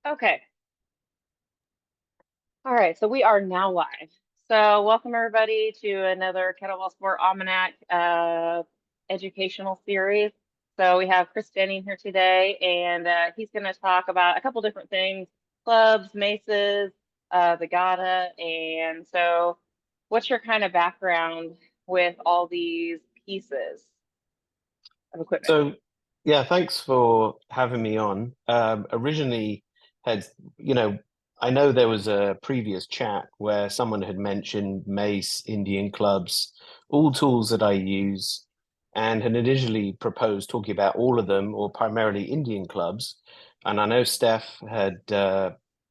Okay. All right. So we are now live. So welcome everybody to another Kettlebell Sport Almanac educational series. So we have Chris Denning here today, and he's going to talk about a couple different things: clubs, maces, the gata. And so, what's your kind of background with all these pieces of equipment? So, yeah, thanks for having me on. Originally, had you know, I know there was a previous chat where someone had mentioned mace, Indian clubs, all tools that I use, and had initially proposed talking about all of them or primarily Indian clubs. And I know Steph had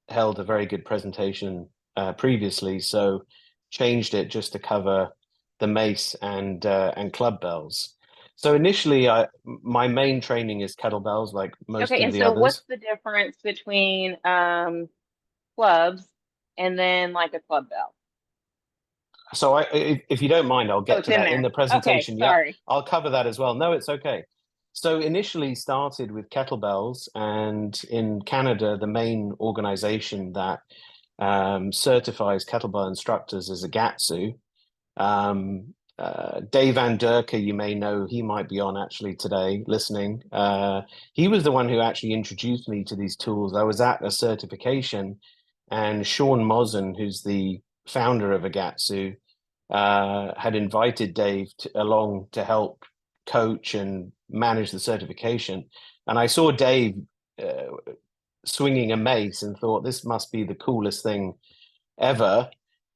held a very good presentation previously, so changed it just to cover the mace and club bells. So initially, my main training is kettlebells, like most Okay. of And the so, what's others. the difference between clubs and then like a club bell? So if you don't mind, I'll Oh, get it's to in that in there. the Okay, presentation. Yeah, sorry. I'll cover that as well. No, it's okay. So initially started with kettlebells, and in Canada, the main organization that certifies kettlebell instructors is a GATSU. Dave Van Derker, you may know, he might be on actually today listening. He was the one who actually introduced me to these tools. I was at a certification, and Sean Mozen, who's the founder of Agatsu, had invited along to help coach and manage the certification. And I saw Dave uh, swinging a mace and thought, this must be the coolest thing ever.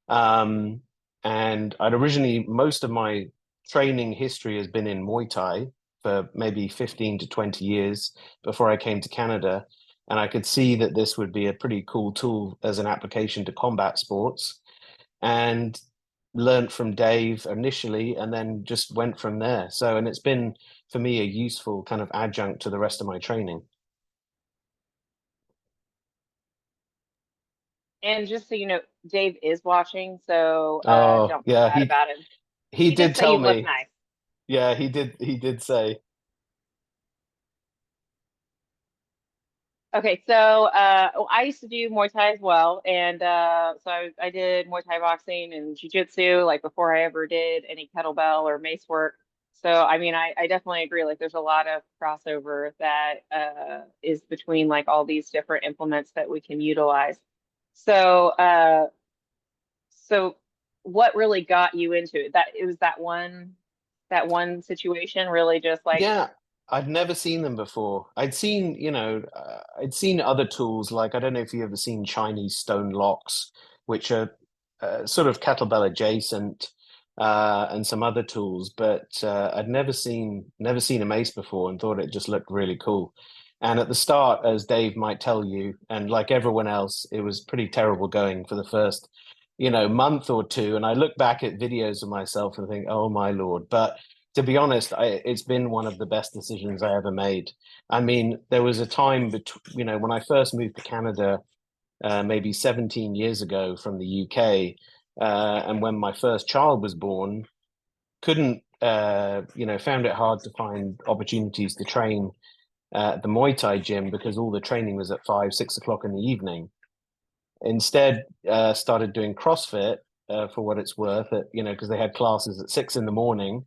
Um, and I'd originally, most of my training history has been in Muay Thai for maybe 15 to 20 years before I came to Canada. And I could see that this would be a pretty cool tool as an application to combat sports. And learned from Dave initially and then just went from there. So, and it's been for me a useful kind of adjunct to the rest of my training. And just so you know, Dave is watching, so Oh, don't feel yeah, bad he about him. he He did did say tell you look me. nice. Yeah, he did say. Okay, so I used to do Muay Thai as well, and so I did Muay Thai boxing and Jiu-Jitsu like before I ever did any kettlebell or mace work. So I mean, I definitely agree. Like, there's a lot of crossover that is between like all these different implements that we can utilize. So so what really got you into it? That it was that one situation really just like Yeah, I'd never seen them before. I'd seen other tools like I don't know if you've ever seen Chinese stone locks, which are sort of kettlebell adjacent, and some other tools, but I'd never seen a mace before and thought it just looked really cool. And at the start, as Dave might tell you, and like everyone else, it was pretty terrible going for the first, month or two. And I look back at videos of myself and think, oh my Lord. But to be honest, it's been one of the best decisions I ever made. I mean, there was a time between, when I first moved to Canada, maybe 17 years ago from the UK, and when my first child was born, couldn't, found it hard to find opportunities to train at the Muay Thai gym because all the training was at 5, 6 o'clock in the evening. Instead, started doing CrossFit for what it's worth, because they had classes at 6 in the morning.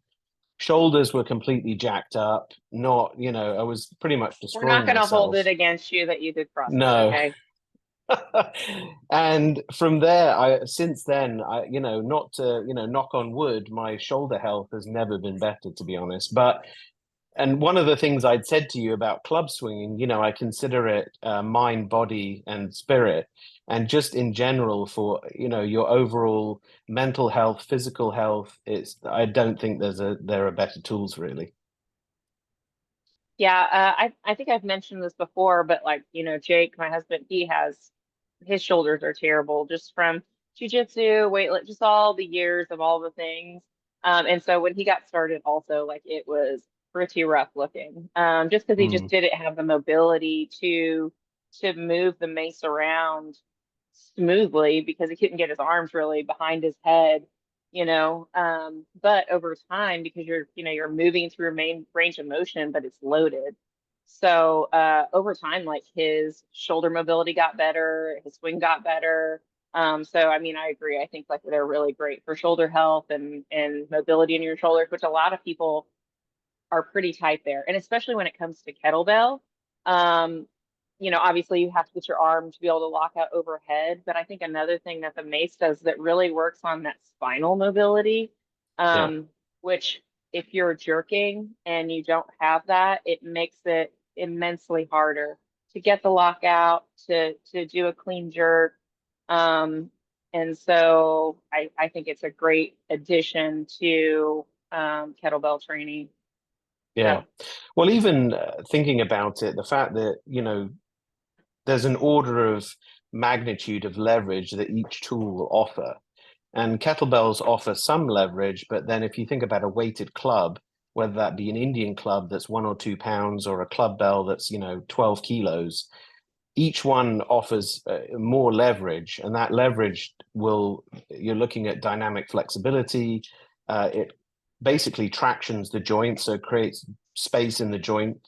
Shoulders were completely jacked up. Not, I was pretty much we're not destroying going to hold myself. it against you that you did CrossFit, No. okay? And from there, since then, not to, knock on wood, my shoulder health has never been better, to be honest. And one of the things I'd said to you about club swinging, I consider it mind, body, and spirit. And just in general, for, your overall mental health, physical health, I don't think there are better tools really. Yeah, I think I've mentioned this before, but like, Jake, my husband, he has his shoulders are terrible just from jujitsu, weight, just all the years of all the things. And so when he got started, also like it was pretty rough looking, just because he just Mm, didn't have the mobility to move the mace around smoothly because he couldn't get his arms really behind his head, but over time, because you're moving through your main range of motion, but it's loaded. So over time, like his shoulder mobility got better, his swing got better. So I mean, I agree. I think like they're really great for shoulder health and mobility in your shoulders, which a lot of people are pretty tight there. And especially when it comes to kettlebell, um, obviously you have to get your arm to be able to lock out overhead. But I think another thing that the mace does that really works on that spinal mobility, Yeah. which if you're jerking and you don't have that, it makes it immensely harder to get the lockout, to do a clean jerk. And so I think it's a great addition to kettlebell training. Yeah. So Well, even thinking about it, the fact that, there's an order of magnitude of leverage that each tool will offer. And kettlebells offer some leverage, but then if you think about a weighted club, whether that be an Indian club that's 1 or 2 pounds or a club bell that's, 12 kilos, each one offers more leverage. And that leverage you're looking at dynamic flexibility. It basically tractions the joint, so it creates space in the joint,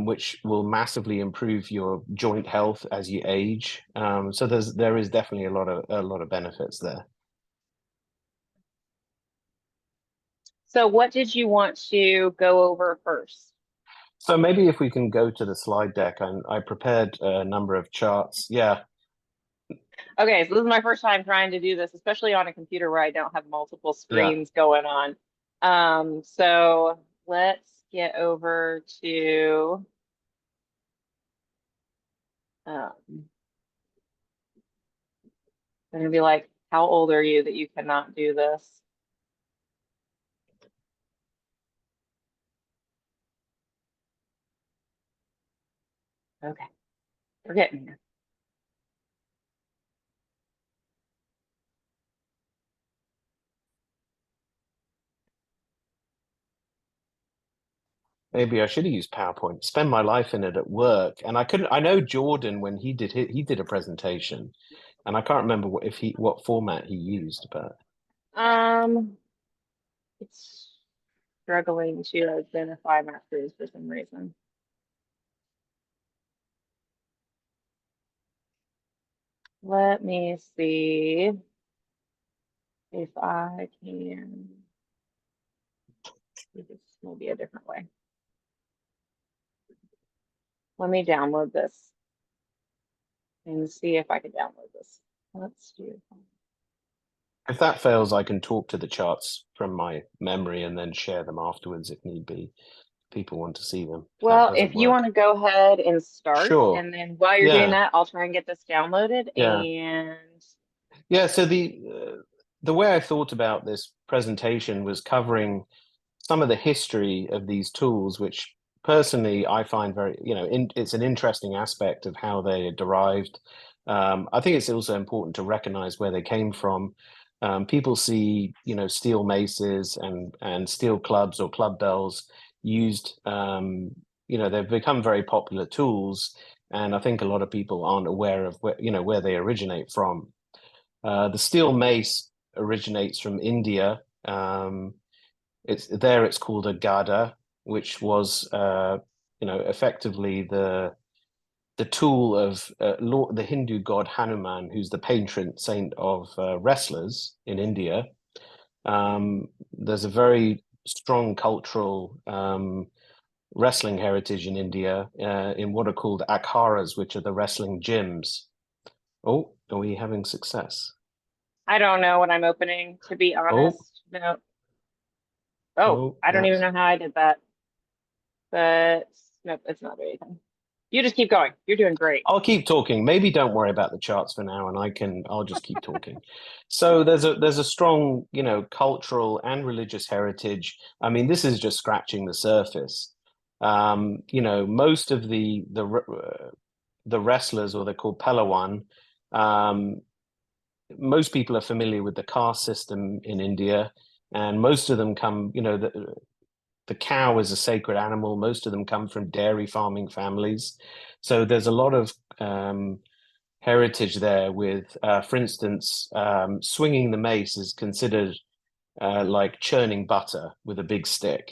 which will massively improve your joint health as you age. So there is definitely a lot of benefits there. so what did you want to go over first? So maybe if we can go to the slide deck, and I prepared a number of charts. Yeah, Okay, so this is my first time trying to do this, especially on a computer where I don't have multiple yeah. screens going on. So let's get over to I'm gonna be like, how old are you that you cannot do this? Okay, we're getting there. Maybe I should have used PowerPoint. Spend my life in it at work, and I couldn't. I know Jordan when he did a presentation, and I can't remember what format he used, but Um, it's struggling to identify my screws for some reason. Let me see if I can do this maybe a different way. Let me download this and see if I can download this. Let's do. if that fails, I can talk to the charts from my memory and then share them afterwards if need be. People want to see them. If that Well, doesn't if you want work, to go ahead and start, sure. and then while you're doing Yeah, that, I'll try and get this downloaded. yeah. And Yeah, so the way I thought about this presentation was covering some of the history of these tools, which personally I find very, it's an interesting aspect of how they are derived. I think it's also important to recognize where they came from. People see, steel maces and steel clubs or club bells used. They've become very popular tools, and I think a lot of people aren't aware of where they originate from. The steel mace originates from India. It's called a gada, which was effectively the tool of the Hindu god Hanuman, who's the patron saint of wrestlers in India. There's a very strong cultural wrestling heritage in India in what are called akharas, which are the wrestling gyms. Oh, are we having success? I don't know what I'm opening, to be Oh, honest. No. Oh, oh, I don't even that's know how I did that. But nope, it's not anything. You just keep going. You're doing great. I'll keep talking. Maybe don't worry about the charts for now, and I'll just keep talking. So there's a strong, cultural and religious heritage. I mean, this is just scratching the surface. Most of the wrestlers, or they're called Palawan, um, most people are familiar with the caste system in India, and most of them come, the cow is a sacred animal. Most of them come from dairy farming families. So there's a lot of heritage there with, for instance, swinging the mace is considered like churning butter with a big stick.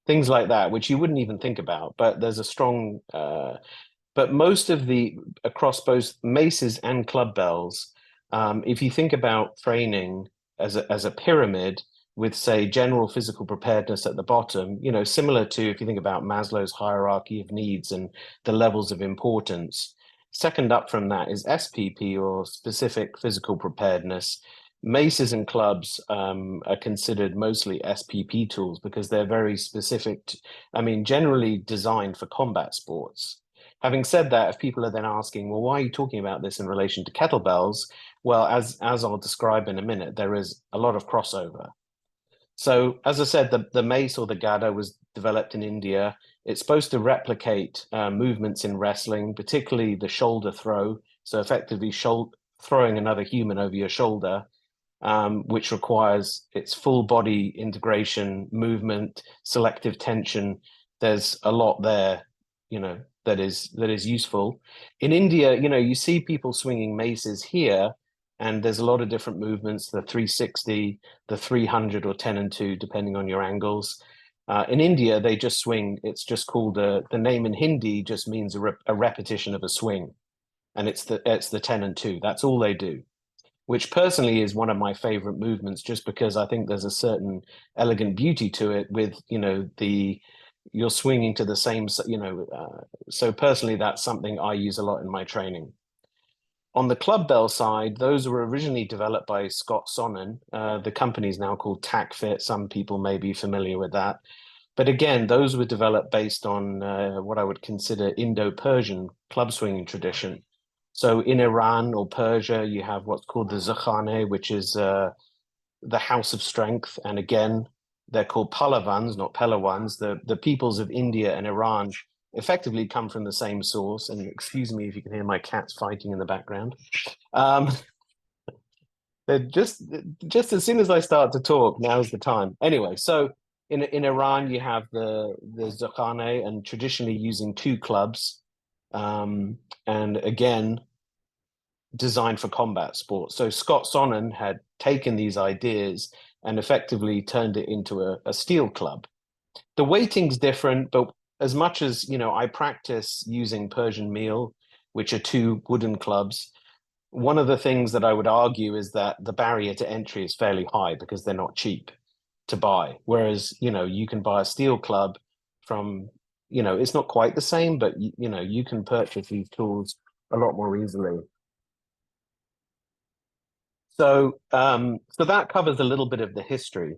things like that, which you wouldn't even think about. But there's a strong, but most of the across both maces and club bells, if you think about training as a pyramid with, say, general physical preparedness at the bottom, similar to if you think about Maslow's hierarchy of needs and the levels of importance. Second up from that is SPP, or specific physical preparedness. Maces and clubs are considered mostly SPP tools because they're very specific, I mean, generally designed for combat sports. Having said that, if people are then asking, well, why are you talking about this in relation to kettlebells? Well, as I'll describe in a minute, there is a lot of crossover. So, as I said, the mace or the gada was developed in India. It's supposed to replicate movements in wrestling, particularly the shoulder throw. So, effectively, throwing another human over your shoulder, which requires its full body integration, movement, selective tension. There's a lot there, that is useful. In India, you see people swinging maces here, and there's a lot of different movements, the 360, the 300 or 10 and 2, depending on your angles. In India, they just swing. It's just called the name in Hindi just means a repetition of a swing, and it's the 10 and 2. That's all they do, which personally is one of my favorite movements, just because I think there's a certain elegant beauty to it with, you're swinging to the same, so personally, that's something I use a lot in my training. On the club bell side, those were originally developed by Scott Sonnen. The company is now called TacFit. Some people may be familiar with that. But again, those were developed based on what I would consider Indo-Persian club swinging tradition. So in Iran or Persia, you have what's called the Zakhane, which is the house of strength. And again, they're called Palavans, not Pelawans. The peoples of India and Iran effectively come from the same source. And excuse me if you can hear my cats fighting in the background. They're just as soon as I start to talk, now's the time. Anyway, so in Iran, you have the Zakhane, and traditionally using two clubs. And again, designed for combat sports. So Scott Sonnen had taken these ideas and effectively turned it into a steel club. The weighting's different, but as much as, I practice using Persian meal, which are two wooden clubs, one of the things that I would argue is that the barrier to entry is fairly high because they're not cheap to buy. Whereas, you can buy a steel club from, it's not quite the same, but you can purchase these tools a lot more easily. So that covers a little bit of the history.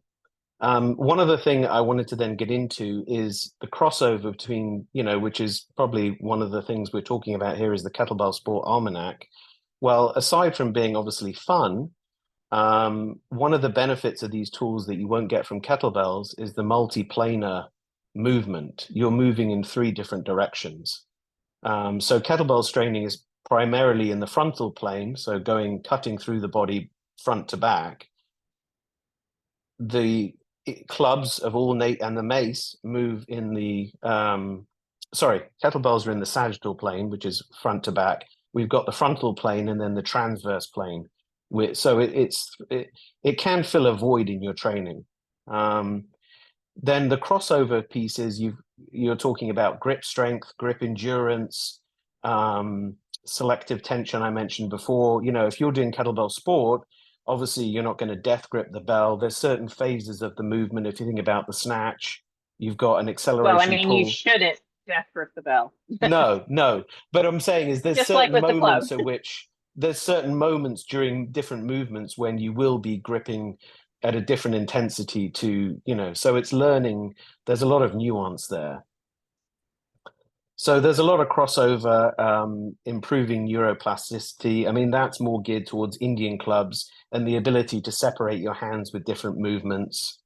One other thing I wanted to then get into is the crossover between, which is probably one of the things we're talking about here, is the Kettlebell Sport Almanac. Well, aside from being obviously fun, one of the benefits of these tools that you won't get from kettlebells is the multi-planar movement. You're moving in three different directions. So kettlebell training is primarily in the frontal plane, so cutting through the body front to back. The clubs of all and the mace move in the kettlebells are in the sagittal plane, which is front to back. We've got the frontal plane and then the transverse plane. So it can fill a void in your training. Then the crossover pieces, you're talking about grip strength, grip endurance, selective tension I mentioned before. If you're doing kettlebell sport, obviously you're not going to death grip the bell. There's certain phases of the movement. If you think about the snatch, you've got an Well, I acceleration mean, you pull. shouldn't death grip the bell, No, no. But I'm saying is just like with the club. There's certain moments during different movements when you will be gripping at a different intensity so it's learning. There's a lot of nuance there. So there's a lot of crossover, improving neuroplasticity. I mean, that's more geared towards Indian clubs and the ability to separate your hands with different movements.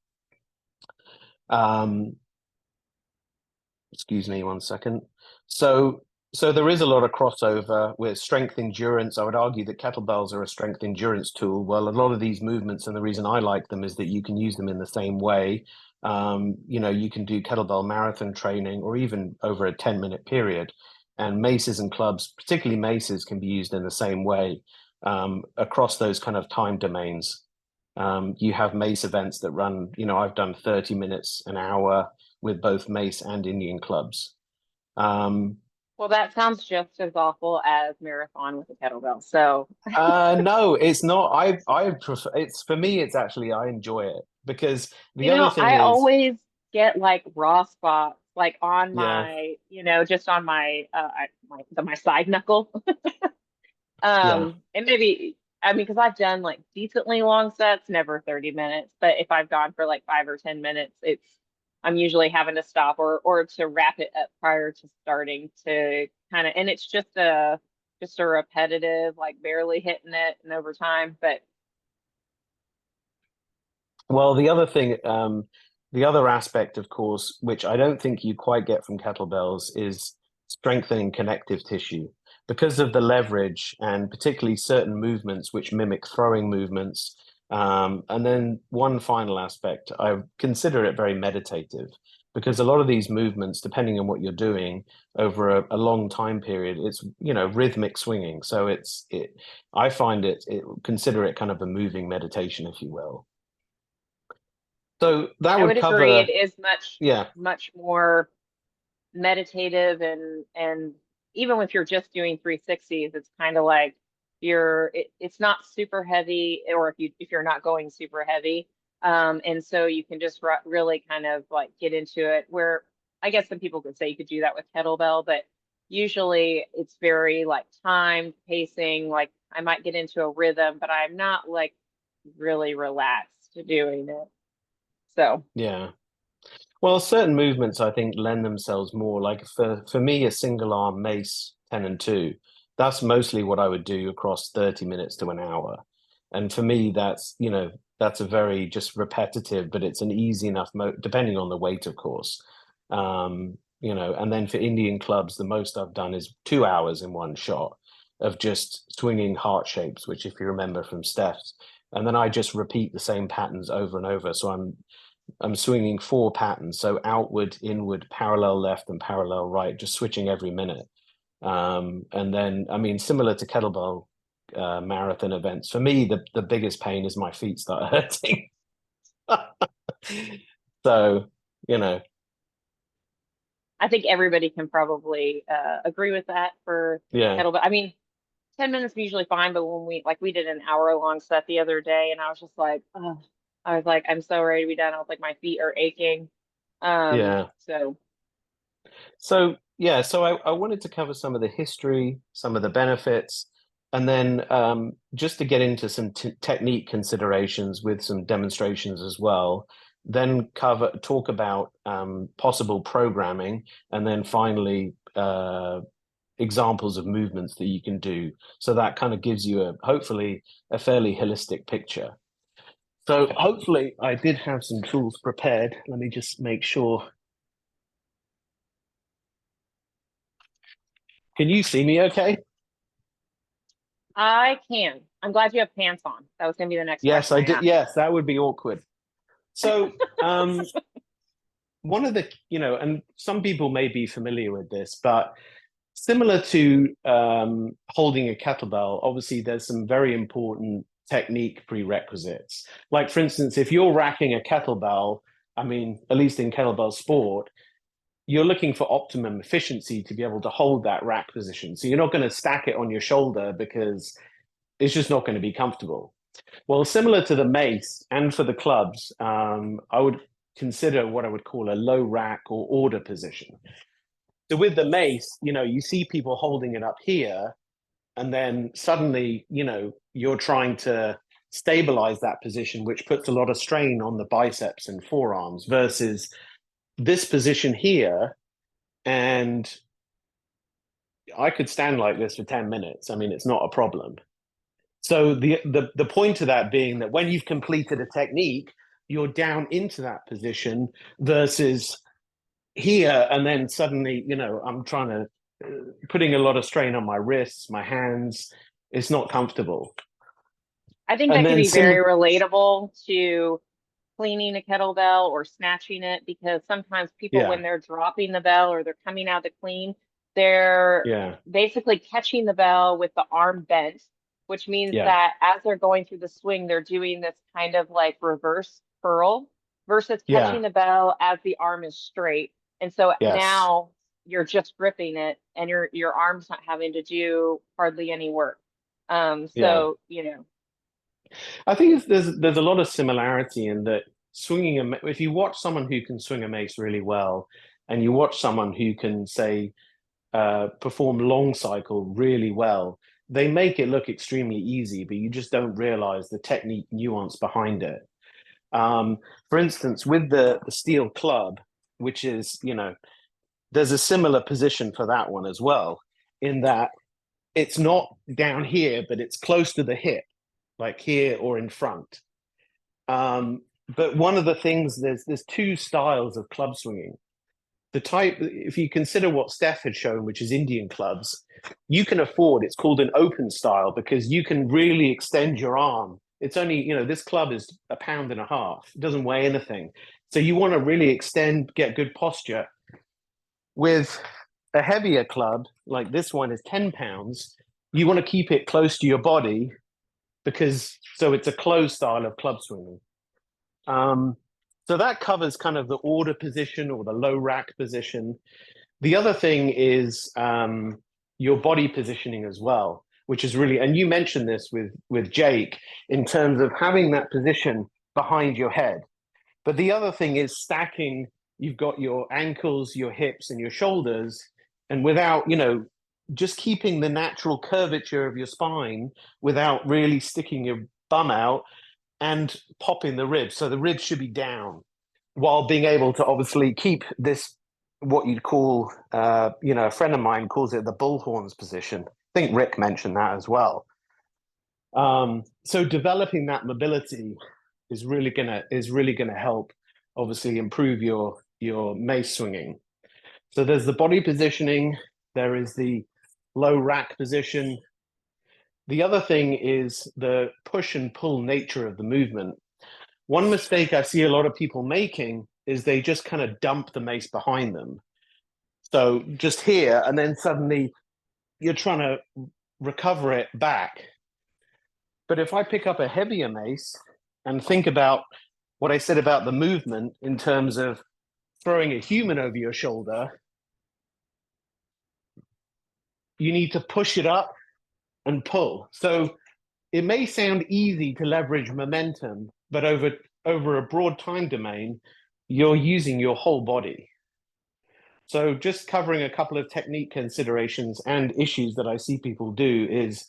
Excuse me one second. So there is a lot of crossover with strength endurance. I would argue that kettlebells are a strength endurance tool. Well, a lot of these movements, and the reason I like them is that you can use them in the same way. You can do kettlebell marathon training or even over a 10-minute period. And maces and clubs, particularly maces, can be used in the same way across those kind of time domains. You have mace events that run, I've done 30 minutes, an hour, with both mace and Indian clubs. Um, Well, that sounds just as awful as marathon with a kettlebell. So, no, it's not. I prefer it's for me, it's actually I enjoy it because the other thing I is, always get like raw spots like on yeah, my, just on my side knuckle. yeah. And maybe, I mean, because I've done like decently long sets, never 30 minutes, but if I've gone for like 5 or 10 minutes, I'm usually having to stop or to wrap it up prior to starting to kind of, and it's just a repetitive, like barely hitting it and over time. But Well, the other aspect, of course, which I don't think you quite get from kettlebells, is strengthening connective tissue because of the leverage and particularly certain movements which mimic throwing movements. And then one final aspect, I consider it very meditative because a lot of these movements, depending on what you're doing over a long time period, it's, rhythmic swinging. So I find consider it kind of a moving meditation, if you will. So that I would would agree, it cover, is yeah, much more meditative and even if you're just doing 360s, it's kind of like it's not super heavy, or if you're not going super heavy. And so you can just really kind of like get into it, where I guess some people could say you could do that with kettlebell, but usually it's very like timed pacing, like I might get into a rhythm, but I'm not like really relaxed doing it. So yeah. Well, certain movements I think lend themselves more. Like for me, a single arm mace 10 and 2, that's mostly what I would do across 30 minutes to an hour. And for me, that's a very just repetitive, but it's an easy enough depending on the weight, of course. And then for Indian clubs, the most I've done is 2 hours in one shot of just swinging heart shapes, which if you remember from Steph's, and then I just repeat the same patterns over and over. So I'm swinging four patterns, so outward, inward, parallel left, and parallel right, just switching every minute. And then, I mean, similar to kettlebell marathon events, for me, the biggest pain is my feet start hurting. So, you know, I think everybody can probably agree with that for yeah, kettlebell. I mean, 10 minutes is usually fine, but when we did an hour long set the other day, and I was just like, oh, I was like, I'm so ready to be done. I was like, my feet are aching. yeah. So So, yeah, so I wanted to cover some of the history, some of the benefits, and then just to get into some t technique considerations with some demonstrations as well, then talk about possible programming, and then finally examples of movements that you can do. So that kind of gives you hopefully a fairly holistic picture. So hopefully I did have some tools prepared. Let me just make sure. Can you see me okay? I can. I'm glad you have pants on. That was going to be the next Yes, question I I did. asked. Yes, that would be awkward. So, one of the, and some people may be familiar with this, but similar to holding a kettlebell, obviously there's some very important technique prerequisites. Like, for instance, if you're racking a kettlebell, I mean, at least in kettlebell sport, you're looking for optimum efficiency to be able to hold that rack position. So you're not going to stack it on your shoulder because it's just not going to be comfortable. Well, similar to the mace and for the clubs, I would consider what I would call a low rack or order position. So with the mace, you see people holding it up here, and then suddenly, you're trying to stabilize that position, which puts a lot of strain on the biceps and forearms versus this position here. And I could stand like this for 10 minutes. I mean, it's not a problem. So the point of that being that when you've completed a technique, you're down into that position versus here, and then suddenly, I'm trying to putting a lot of strain on my wrists, my hands. It's not comfortable. I think And that could then be very relatable to cleaning a kettlebell or snatching it, because sometimes people, yeah, when they're dropping the bell or they're coming out to clean, they're yeah, basically catching the bell with the arm bent, which means yeah, that as they're going through the swing, they're doing this kind of like reverse curl. versus catching Yeah. the bell as the arm is straight. And so Yes. now you're just gripping it and your arm's not having to do hardly any work. Yeah. So, you know, I think there's a lot of similarity in that swinging if you watch someone who can swing a mace really well, and you watch someone who can say perform long cycle really well, they make it look extremely easy, but you just don't realize the technique nuance behind it. Um, for instance, with the steel club, which is, there's a similar position for that one as well, in that it's not down here, but it's close to the hip, like here or in front. But one of the things, there's two styles of club swinging. The type, if you consider what Steph had shown, which is Indian clubs, you can afford, it's called an open style because you can really extend your arm. It's only, this club is a pound and a half. It doesn't weigh anything. So you want to really extend, get good posture. With a heavier club, like this one is 10 pounds, you want to keep it close to your body because, so it's a closed style of club swinging. Um, so that covers kind of the order position or the low rack position. The other thing is your body positioning as well, which is really, and you mentioned this with Jake in terms of having that position behind your head. But the other thing is stacking. You've got your ankles, your hips, and your shoulders, and without, just keeping the natural curvature of your spine without really sticking your bum out and popping the ribs. So the ribs should be down while being able to obviously keep this, what you'd call, a friend of mine calls it the bullhorns position. I think Rick mentioned that as well. So developing that mobility is really gonna help, obviously, improve your mace swinging. So there's the body positioning, there is the low rack position. The other thing is the push and pull nature of the movement. One mistake I see a lot of people making is they just kind of dump the mace behind them. So just here, and then suddenly you're trying to recover it back. But if I pick up a heavier mace and think about what I said about the movement in terms of throwing a human over your shoulder, you need to push it up and pull. So it may sound easy to leverage momentum, but over a broad time domain, you're using your whole body. So just covering a couple of technique considerations and issues that I see people do is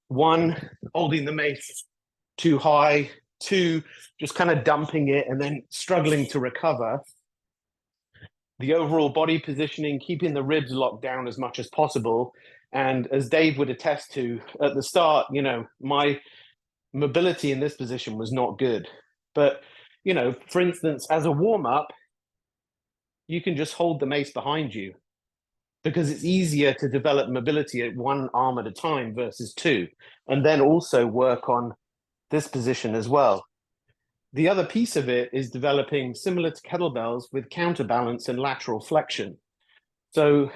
one, holding the mace too high, two, just kind of dumping it and then struggling to recover. The overall body positioning, keeping the ribs locked down as much as possible. And as Dave would attest to at the start, my mobility in this position was not good. But, for instance, as a warm up, you can just hold the mace behind you because it's easier to develop mobility at one arm at a time versus two, and then also work on this position as well. The other piece of it is developing, similar to kettlebells, with counterbalance and lateral flexion. So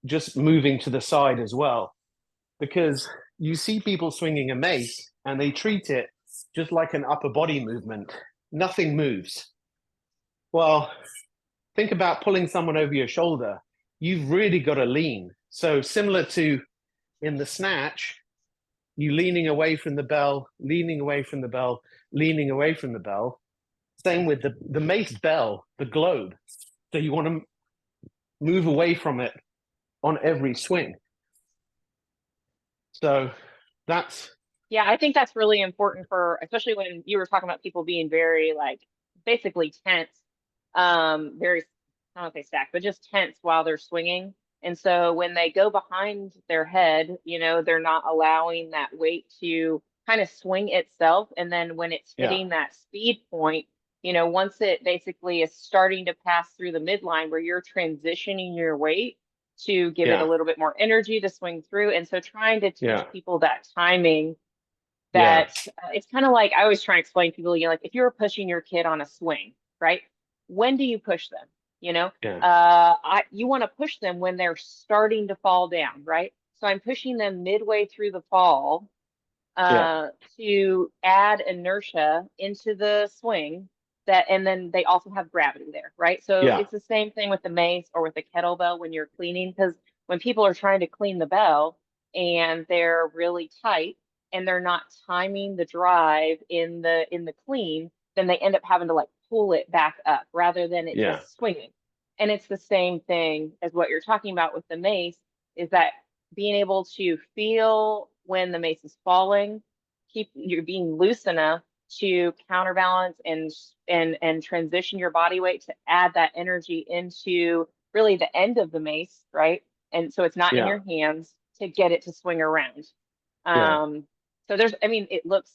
just moving to the side as well, because you see people swinging a mace and they treat it just like an upper body movement. Nothing moves. Well, think about pulling someone over your shoulder. You've really got to lean. So similar to in the snatch, you leaning away from the bell, leaning away from the bell, leaning away from the bell. Same with the mace bell, the globe. So you want to move away from it on every swing. So that's yeah, I think that's really important for, especially when you were talking about people being very like basically tense, very, I don't know if they stack, but just tense while they're swinging. And so when they go behind their head, they're not allowing that weight to kind of swing itself. And then when it's yeah, hitting that speed point, once it basically is starting to pass through the midline where you're transitioning your weight to give it a yeah, little bit more energy to swing through. And so trying to teach yeah, people that timing yeah, that it's kind of like I always try and explain to people, like if you're pushing your kid on a swing, right? When do you push them? yeah, You want to push them when they're starting to fall down, right? So I'm pushing them midway through the fall yeah, to add inertia into the swing that, and then they also have gravity there, right? So Yeah. it's the same thing with the mace or with the kettlebell when you're cleaning, because when people are trying to clean the bell and they're really tight and they're not timing the drive in the clean, then they end up having to like pull it back up rather than it Yeah. just swinging. And it's the same thing as what you're talking about with the mace, is that being able to feel when the mace is falling, keep you're being loose enough to counterbalance and transition your body weight to add that energy into really the end of the mace, right? And so it's not in Yeah. your hands to get it to swing around. Yeah. Um, so there's, I mean, it looks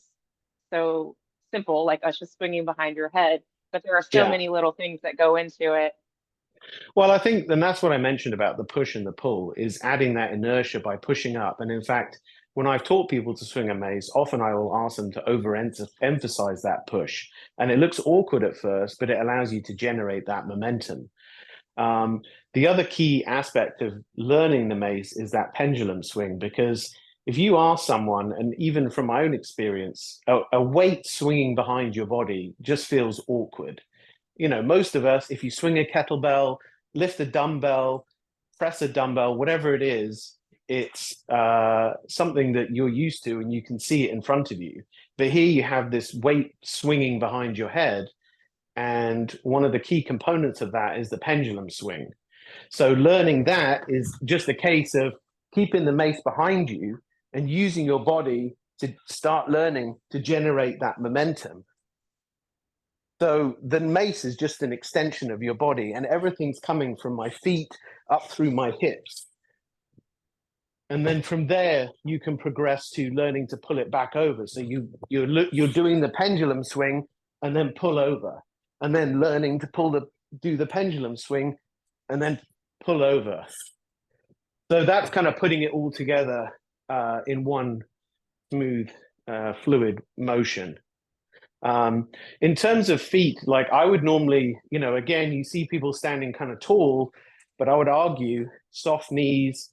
so simple, like us just swinging behind your head, but there are so Yeah. many little things that go into it. Well, I think, and that's what I mentioned about the push and the pull, is adding that inertia by pushing up. And in fact, when I've taught people to swing a mace, often I will ask them to overemphasize that push. And it looks awkward at first, but it allows you to generate that momentum. Um, the other key aspect of learning the mace is that pendulum swing, because if you ask someone, and even from my own experience, a weight swinging behind your body just feels awkward. Most of us, if you swing a kettlebell, lift a dumbbell, press a dumbbell, whatever it is, it's something that you're used to and you can see it in front of you. But here you have this weight swinging behind your head. And one of the key components of that is the pendulum swing. So learning that is just a case of keeping the mace behind you and using your body to start learning to generate that momentum. So the mace is just an extension of your body, and everything's coming from my feet up through my hips. And then from there, you can progress to learning to pull it back over. So you're doing the pendulum swing and then pull over, and then learning to do the pendulum swing and then pull over. So that's kind of putting it all together in one smooth, fluid motion. In terms of feet, like I would normally, again, you see people standing kind of tall, but I would argue soft knees.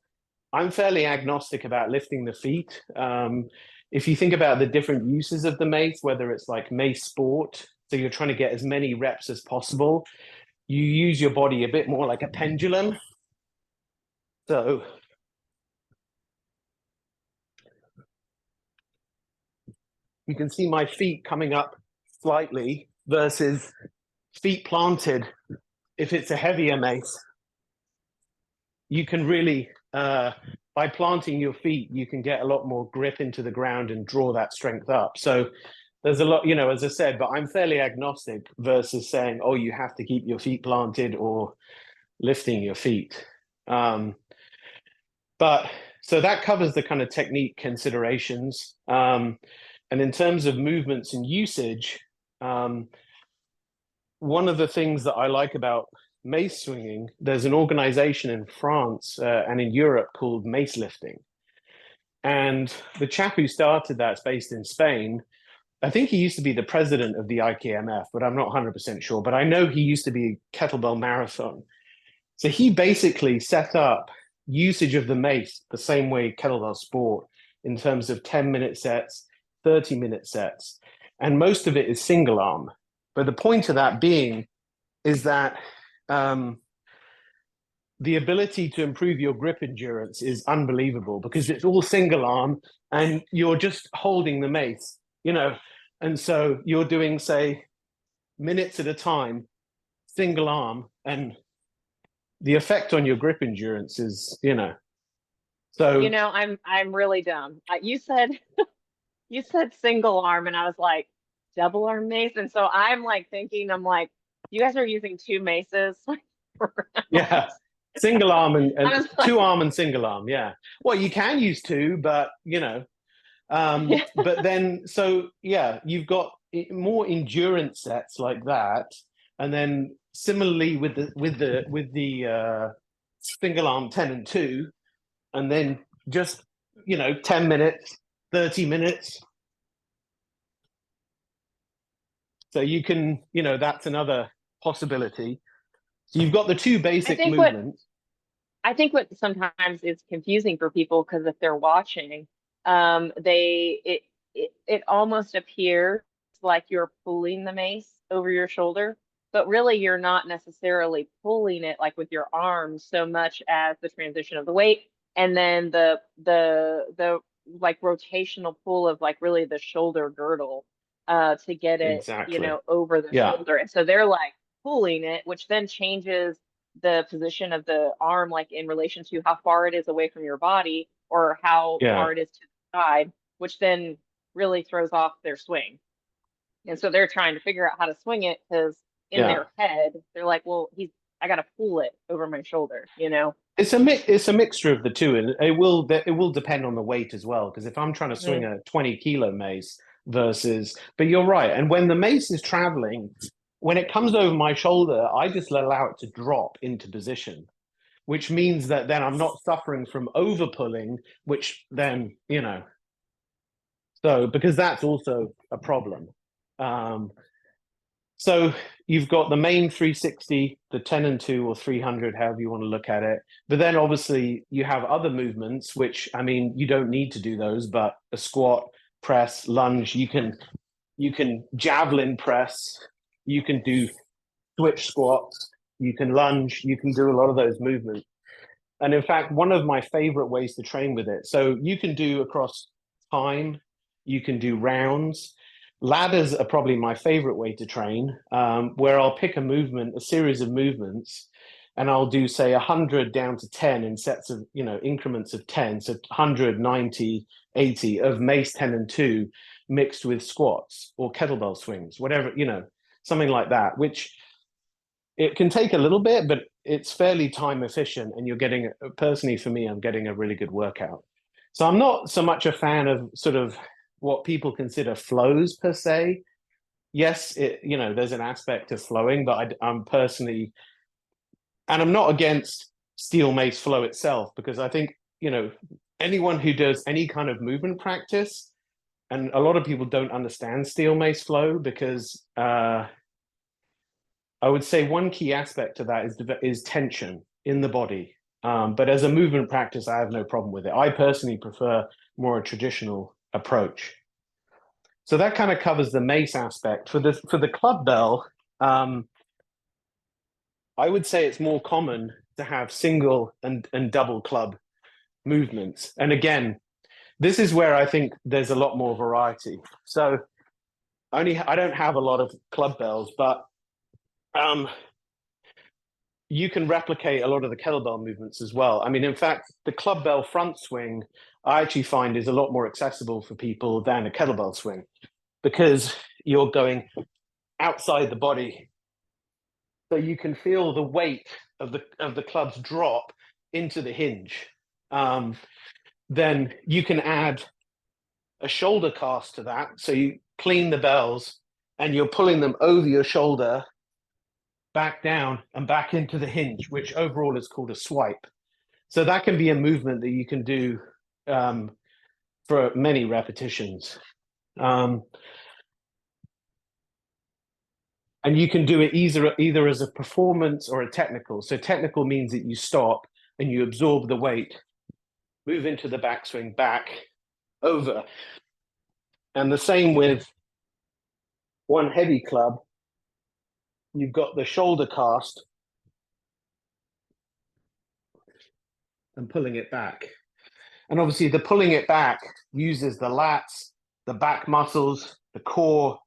I'm fairly agnostic about lifting the feet. If you think about the different uses of the mace, whether it's like mace sport, so you're trying to get as many reps as possible, you use your body a bit more like a pendulum. So you can see my feet coming up slightly versus feet planted. If it's a heavier mace, you can really, by planting your feet, you can get a lot more grip into the ground and draw that strength up. So there's a lot, as I said, but I'm fairly agnostic versus saying, oh, you have to keep your feet planted or lifting your feet. But so that covers the kind of technique considerations. And in terms of movements and usage, one of the things that I like about mace swinging, there's an organization in France and in Europe called mace lifting. And the chap who started that's based in Spain. I think he used to be the president of the IKMF, but I'm not 100% sure. But I know he used to be kettlebell marathon. So he basically set up usage of the mace the same way kettlebell sport in terms of 10-minute sets, 30-minute sets. And most of it is single arm. But the point of that being is that the ability to improve your grip endurance is unbelievable because it's all single arm and you're just holding the mace, and so you're doing, say, minutes at a time, single arm, and the effect on your grip endurance is, so I'm really dumb. You said single arm, and I was like, double arm mace. And so I'm like thinking, I'm like, you guys are using two maces yeah, single arm and I was two like, arm and single arm. Yeah. Well, you can use two, but, yeah. but then, so yeah, you've got more endurance sets like that. And then similarly with the single arm 10 and 2, and then just 10 minutes, 30 minutes. So you can, that's another possibility. So you've got the two I basic think what movements. I think what sometimes is confusing for people, because if they're watching, they it almost appears like you're pulling the mace over your shoulder, but really you're not necessarily pulling it like with your arms so much as the transition of the weight and then the like rotational pull of like really the shoulder girdle to get it, Exactly. over the Yeah. shoulder. And so they're like pulling it, which then changes the position of the arm, like in relation to how far it is away from your body or how Yeah. far it is to the side, which then really throws off their swing. And so they're trying to figure out how to swing it because in Yeah. their head, they're like, well, I got to pull it over my shoulder. It's a mixture of the two, and it will depend on the weight as well. Because if I'm trying to swing Hmm. a 20-kilo mace versus, but you're right. And when the mace is traveling, when it comes over my shoulder, I just allow it to drop into position, which means that then I'm not suffering from over pulling, which then, so because that's also a problem. Um, So you've got the main 360, the 10 and 2 or 300, however you want to look at it. But then obviously you have other movements, which I mean, you don't need to do those, but a squat, press, lunge, you can javelin press, you can do switch squats, you can lunge, you can do a lot of those movements. And in fact, one of my favorite ways to train with it. So you can do across time, you can do rounds. Ladders are probably my favorite way to train, where I'll pick a movement, a series of movements, and I'll do, say, 100 down to 10 in sets of, increments of 10. So 100, 90, 80 of mace 10 and 2 mixed with squats or kettlebell swings, whatever, something like that, which it can take a little bit, but it's fairly time efficient. And you're getting, personally for me, I'm getting a really good workout. So I'm not so much a fan of sort of what people consider flows per se. Yes, there's an aspect of flowing, but I'm personally, and I'm not against steel mace flow itself, because I think, anyone who does any kind of movement practice, and a lot of people don't understand steel mace flow because I would say one key aspect of that is tension in the body. But as a movement practice, I have no problem with it. I personally prefer more a traditional approach. So that kind of covers the mace aspect. For the club bell, I would say it's more common to have single and double club movements. And again, this is where I think there's a lot more variety. So I don't have a lot of club bells, but um, you can replicate a lot of the kettlebell movements as well. I mean, in fact, the club bell front swing I actually find is a lot more accessible for people than a kettlebell swing, because you're going outside the body, so you can feel the weight of the club's drop into the hinge. Then you can add a shoulder cast to that, so you clean the bells and you're pulling them over your shoulder, back down and back into the hinge, which overall is called a swipe. So that can be a movement that you can do for many repetitions. Um, and you can do it either as a performance or a technical. So technical means that you stop and you absorb the weight, move into the backswing, back, over. And the same with one heavy club. You've got the shoulder cast and pulling it back. And obviously the pulling it back uses the lats, the back muscles, the core.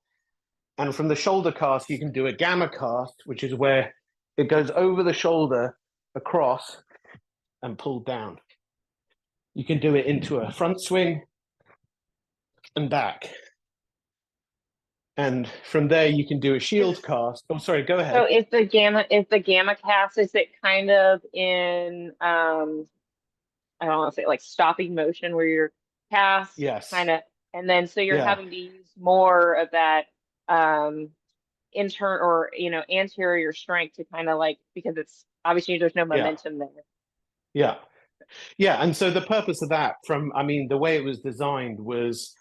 And from the shoulder cast, you can do a gamma cast, which is where it goes over the shoulder, across, and pulled down. You can do it into a front swing and back. And from there, you can do a shield cast. Oh, sorry, go So ahead. is the gamma cast, is it kind of in I don't want to say like stopping motion where your cast Yes. kind of, and then so you're Yeah. having to use more of that um intern or anterior strength to kind of like, because it's obviously there's no Yeah. momentum there. Yeah. Yeah. And so the purpose of that, I mean, the way it was designed was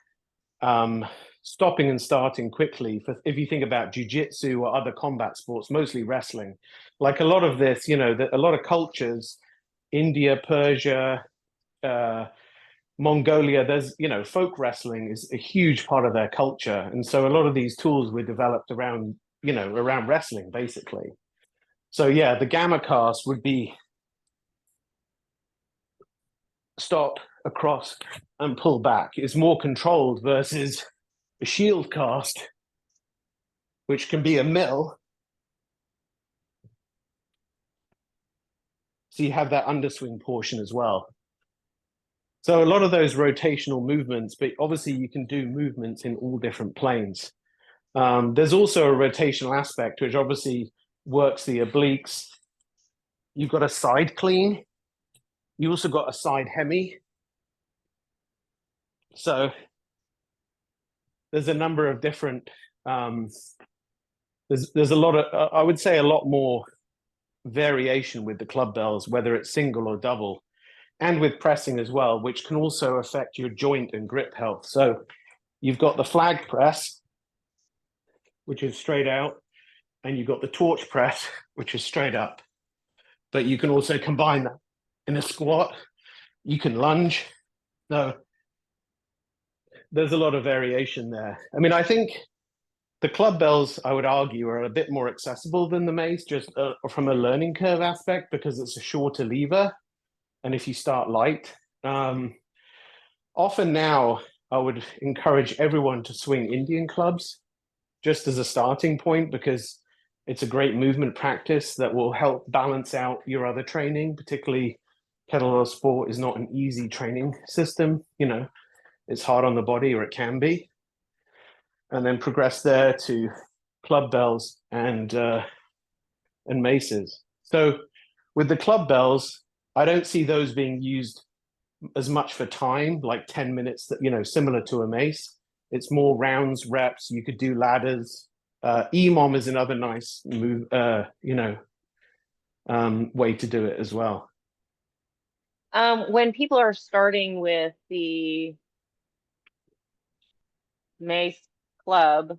um, stopping and starting quickly. If you think about jujitsu or other combat sports, mostly wrestling, like a lot of this, a lot of cultures, India, Persia, uh, Mongolia, there's, folk wrestling is a huge part of their culture. And so a lot of these tools were developed around, around wrestling, basically. So yeah, the gamma cast would be stop across and pull back. It's more controlled versus a shield cast, which can be a mill. So you have that underswing portion as well. So a lot of those rotational movements, but obviously you can do movements in all different planes. There's also a rotational aspect, which obviously works the obliques. You've got a side clean. You also got a side hemi. So there's a number of different. There's a lot of, I would say, a lot more variation with the club bells, whether it's single or double, and with pressing as well, which can also affect your joint and grip health. So you've got the flag press, which is straight out, and you've got the torch press, which is straight up. But you can also combine that in a squat. You can lunge. No, there's a lot of variation there. I mean, I think the club bells, I would argue, are a bit more accessible than the mace, just from a learning curve aspect, because it's a shorter lever. And if you start light, often now I would encourage everyone to swing Indian clubs just as a starting point, because it's a great movement practice that will help balance out your other training. Particularly kettlebell sport is not an easy training system. It's hard on the body, or it can be. And then progress there to club bells and maces. So with the club bells, I don't see those being used as much for time, like 10 minutes, that, similar to a mace. It's more rounds, reps. You could do ladders. EMOM is another nice move, way to do it as well. When people are starting with the mace club,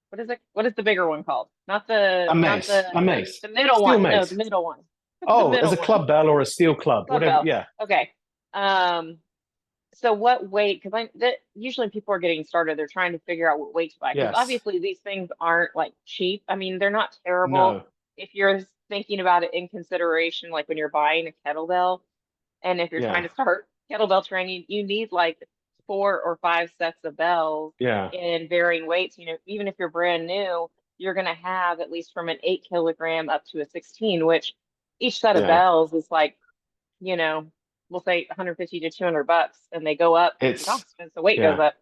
what is it? What is the bigger one called? Not the, A not mace, a mace, the middle steel one. No, mace. the middle one. The Oh, as middle a one. club bell or a steel club, Club whatever. bell. Yeah, Okay. So what weight? Because usually people are getting started, they're trying to figure out what weight to buy. Because yes, obviously these things aren't like cheap. I mean, they're not terrible no, if you're thinking about it in consideration, like when you're buying a kettlebell, and if you're trying yeah, to start kettlebell training, you need like 4 or 5 sets of bells yeah, in varying weights. Even if you're brand new, you're going to have at least from an 8 kilogram up to a 16, which each set of yeah. bells is like, you know, we'll say 150 to $200, and they go up in It's cost as the weight goes yeah, up.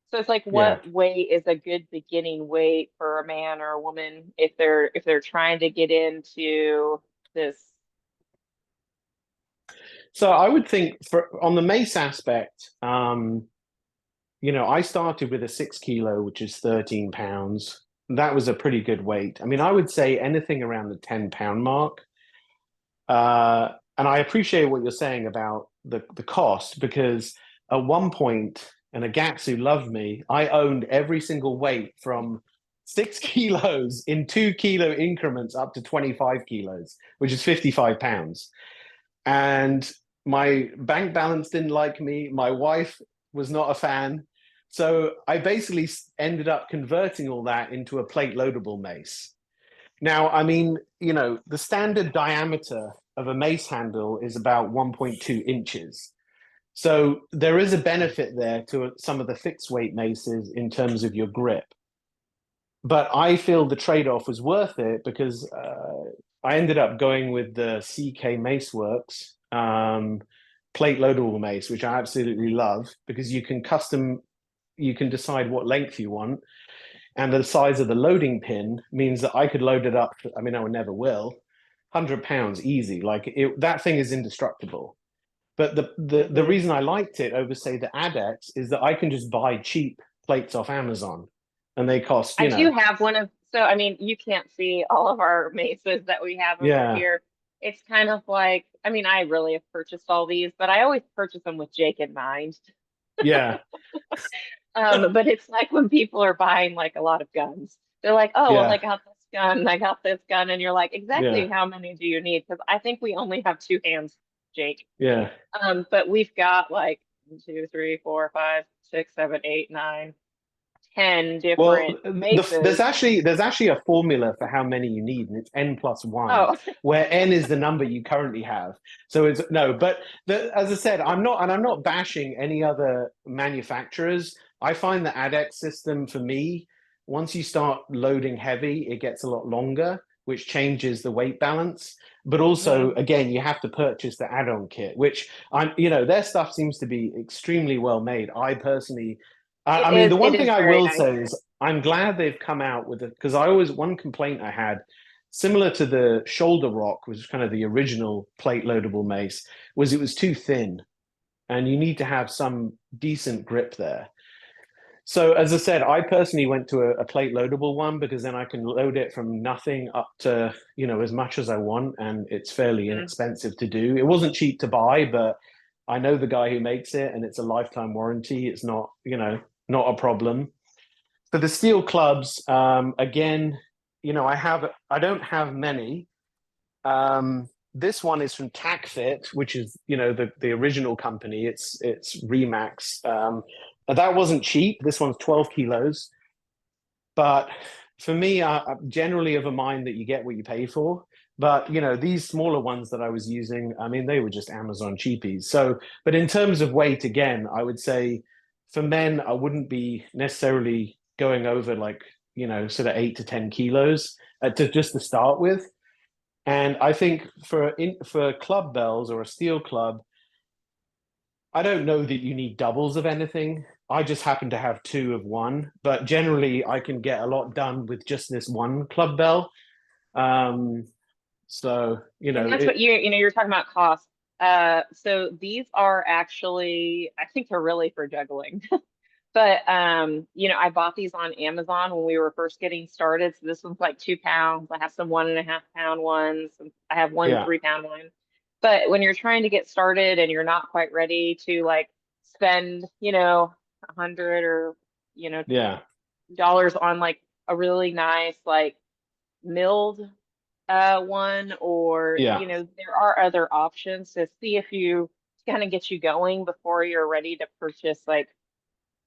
So it's like, yeah. what weight is a good beginning weight for a man or a woman if they're trying to get into this? So I would think for on the mace aspect, I started with a 6 kilo, which is 13 pounds. That was a pretty good weight. I mean, I would say anything around the 10 pound mark. And I appreciate what you're saying about the cost, because at one point, and Agatsu loved me, I owned every single weight from 6 kilos in 2 kilo increments up to 25 kilos, which is 55 pounds. And my bank balance didn't like me. My wife was not a fan. So I basically ended up converting all that into a plate loadable mace. Now, I mean, the standard diameter of a mace handle is about 1.2 inches. So there is a benefit there to some of the fixed weight maces in terms of your grip. But I feel the trade-off was worth it, because I ended up going with the CK Maceworks plate loadable mace, which I absolutely love, because you can decide what length you want. And the size of the loading pin means that I could load it up. I mean, I would never will. 100 pounds easy. That thing is indestructible. But the Mhm. reason I liked it over, say, the Adex is that I can just buy cheap plates off Amazon, and they cost, I do have one of, so I mean, you can't see all of our maces that we have over yeah, here. It's kind of like, I mean, I really have purchased all these, but I always purchase them with Jake in mind. yeah, But it's like when people are buying like a lot of guns, they're like, oh, well, I yeah, got this gun, I got this gun. And you're like, yeah, exactly how many do you need? Because I think we only have two hands, Jake. yeah, But we've got like two, three, four, five, six, seven, eight, nine, 10 Well, different there's maces. actually a formula for how many you need, and it's n plus one, Oh, where n is the number you currently have. So it's no, but as I said, I'm not bashing any other manufacturers. I find the ADEX system for me, once you start loading heavy, it gets a lot longer, which changes the weight balance. But also, mhm. again, you have to purchase the add-on kit, which their stuff seems to be extremely well made. I personally I mean, the It one thing is I very will nice. say is I'm glad they've come out with it because I always one complaint I had, similar to the shoulder rock, which was kind of the original plate loadable mace, was it was too thin, and you need to have some decent grip there. So as I said, I personally went to a plate loadable one because then I can load it from nothing up to, as much as I want, and it's fairly Mhm. inexpensive to do. It wasn't cheap to buy, but I know the guy who makes it and it's a lifetime warranty. It's not, not a problem. For the steel clubs, again, I don't have many. This one is from TacFit, which is the original company. It's Remax. That wasn't cheap. This one's 12 kilos. But for me, I'm generally of a mind that you get what you pay for. But these smaller ones that I was using, I mean, they were just Amazon cheapies. So, but in terms of weight, again, I would say for men, I wouldn't be necessarily going over like sort of 8 to 10 kilos to just to start with. And I think for club bells or a steel club, I don't know that you need doubles of anything. I just happen to have two of one, but generally I can get a lot done with just this one club bell. Um, so And that's what it, you're talking about cost. So these are actually, I think they're really for juggling. But I bought these on Amazon when we were first getting started. So this one's like 2 pounds. I have some 1.5 pound ones. I have one yeah, 3 pound one. But when you're trying to get started and you're not quite ready to like spend, 100 or yeah, dollars on like a really nice like milled one, or yeah, there are other options to see if you kind of get you going before you're ready to purchase like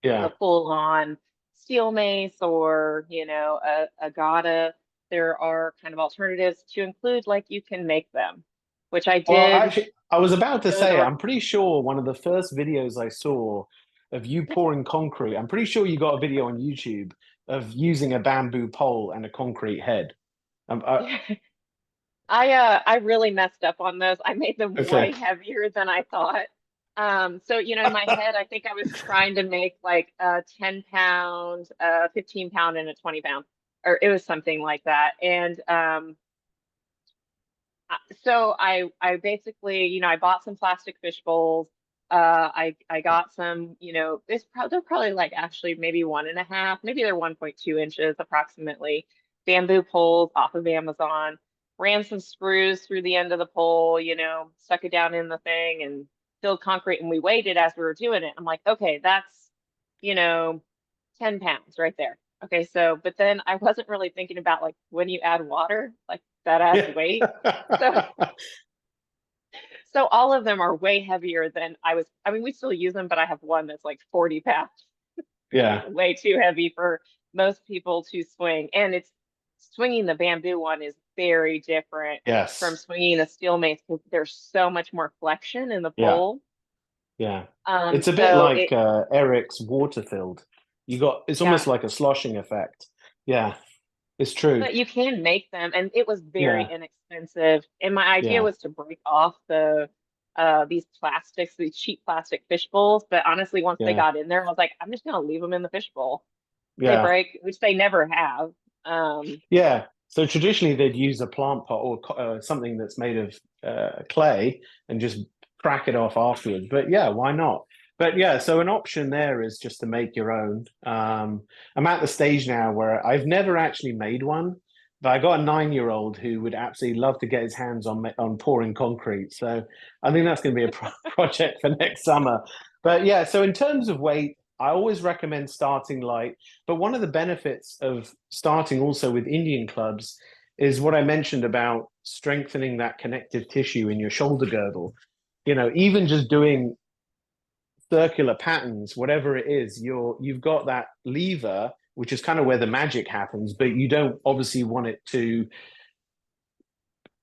yeah. the full on steel mace or a gata. There are kind of alternatives to include, like you can make them, which I Well, did actually, I was about to go the say, I'm pretty sure one of the first videos I saw of you pouring concrete, I'm pretty sure you got a video on YouTube of using a bamboo pole and a concrete head. yeah. I really messed up on those. I made them Okay. way heavier than I thought. So in my head, I think I was trying to make like a 10 pound, 15 pound, and a 20 pound, or it was something like that. And so I basically, I bought some plastic fish bowls. I got some, they're probably like actually maybe 1.5, maybe they're 1.2 inches approximately, bamboo poles off of Amazon. Ran some screws through the end of the pole, stuck it down in the thing and filled concrete, and we weighed it as we were doing it. I'm like, okay, that's, you know, 10 pounds right there. Okay, so but then I wasn't really thinking about like when you add water, like that adds Yeah. weight. So so all of them are way heavier than I was. I mean, we still use them, but I have one that's like 40 pounds, Yeah. way too heavy for most people to swing. And it's swinging the bamboo one is very different from Yes. swinging a steel mace because there's so much more flexion in the Yeah. pole. Yeah. It's a bit So like it, Eric's water filled. It's yeah, almost like a sloshing effect. Yeah, it's true. but you can make them, and it was very Yeah. inexpensive. And my idea Yeah. was to break off these plastics, these cheap plastic fish bowls. But honestly, once they Yeah. got in there, I was like, I'm just gonna leave them in the fish bowl. They Yeah. break, which they never have. Yeah. So traditionally they'd use a plant pot or something that's made of clay and just crack it off afterwards. But yeah, why not? But yeah, so an option there is just to make your own. I'm at the stage now where I've never actually made one, but I got a 9-year-old who would absolutely love to get his hands on pouring concrete. So I think that's going to be a project for next summer. But yeah, so in terms of weight, I always recommend starting light. But one of the benefits of starting also with Indian clubs is what I mentioned about strengthening that connective tissue in your shoulder girdle. Even just doing circular patterns, whatever it is, you've got that lever, which is kind of where the magic happens, but you don't obviously want it to,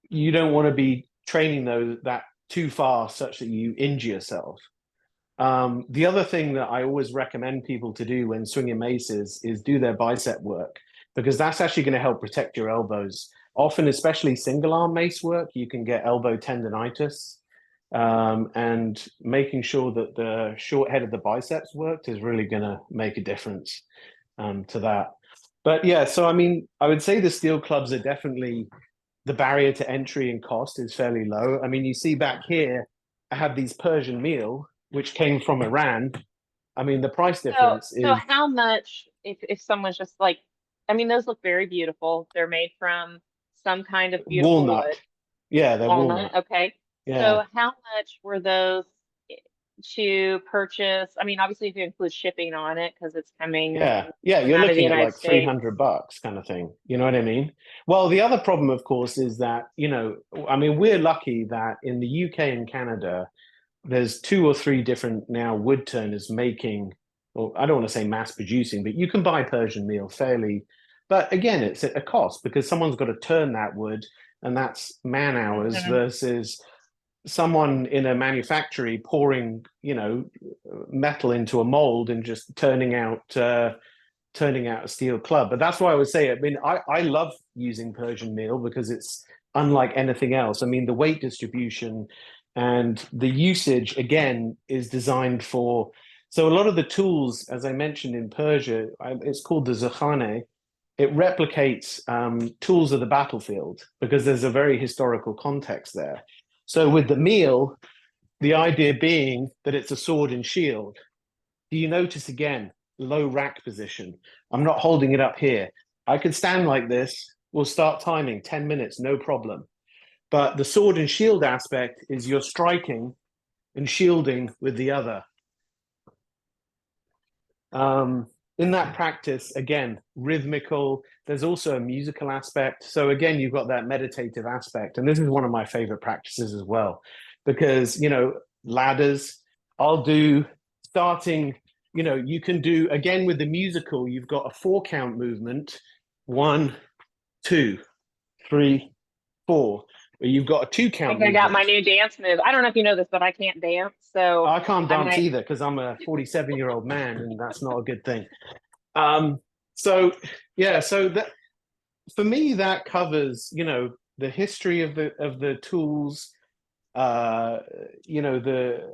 you don't want to be training those that too far such that you injure yourself. The other thing that I always recommend people to do when swinging maces is do their bicep work because that's actually going to help protect your elbows. Often, especially single arm mace work, you can get elbow tendonitis. And making sure that the short head of the biceps worked is really going to make a difference to that. But yeah, so I mean, I would say the steel clubs are definitely the barrier to entry and cost is fairly low. I mean, you see back here, I have these Persian meal, which came from Iran. I mean, the price So, difference so is how much if someone's just like, I mean, those look very beautiful. They're made from some kind of beautiful wood, walnut. Yeah, they're walnut. walnut. Okay. Yeah. So how much were those to purchase? I mean, obviously if you include shipping on it because it's coming Yeah, yeah, from you're out of the looking at United like States. $300 kind of thing. You know what I mean? Well, the other problem, of course, is that, I mean, we're lucky that in the UK and Canada, there's two or three different now wood turners making, or I don't want to say mass producing, but you can buy Persian meal fairly. But again, it's at a cost because someone's got to turn that wood, and that's man hours Mhm. versus someone in a manufactory pouring, metal into a mold and just turning out a steel club. But that's why I would say, I mean, I love using Persian meal because it's unlike anything else. I mean, the weight distribution and the usage again is designed for. So a lot of the tools, as I mentioned in Persia, it's called the zakhane. It replicates tools of the battlefield because there's a very historical context there. So with the meal, the idea being that it's a sword and shield. Do you notice again, low rack position? I'm not holding it up here. I can stand like this. We'll start timing 10 minutes, no problem. But the sword and shield aspect is you're striking and shielding with the other. Um, in that practice, again, rhythmical. There's also a musical aspect. So again, you've got that meditative aspect. And this is one of my favorite practices as well, because, ladders, I'll do starting, you can do again with the musical, you've got a 4 count movement, 1, 2, 3, 4. You've got a two I count think I got my movement. new dance move. I don't know if you know this, but I can't dance, so I can't I dance might. either because I'm a 47-year-old man, and that's not a good thing. Um, so yeah, so that for me that covers, the history of the tools, uh, the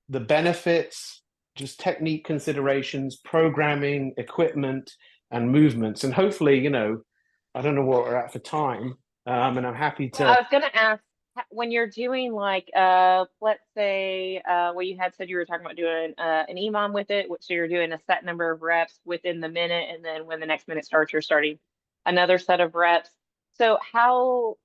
benefits, just technique considerations, programming, equipment, and movements. And hopefully, I don't know what we're at for time. And I'm happy Well, I to. was gonna ask when you're doing like let's say well you had said you were talking about doing an EMOM with it, so you're doing a set number of reps within the minute, and then when the next minute starts, you're starting another set of reps. So how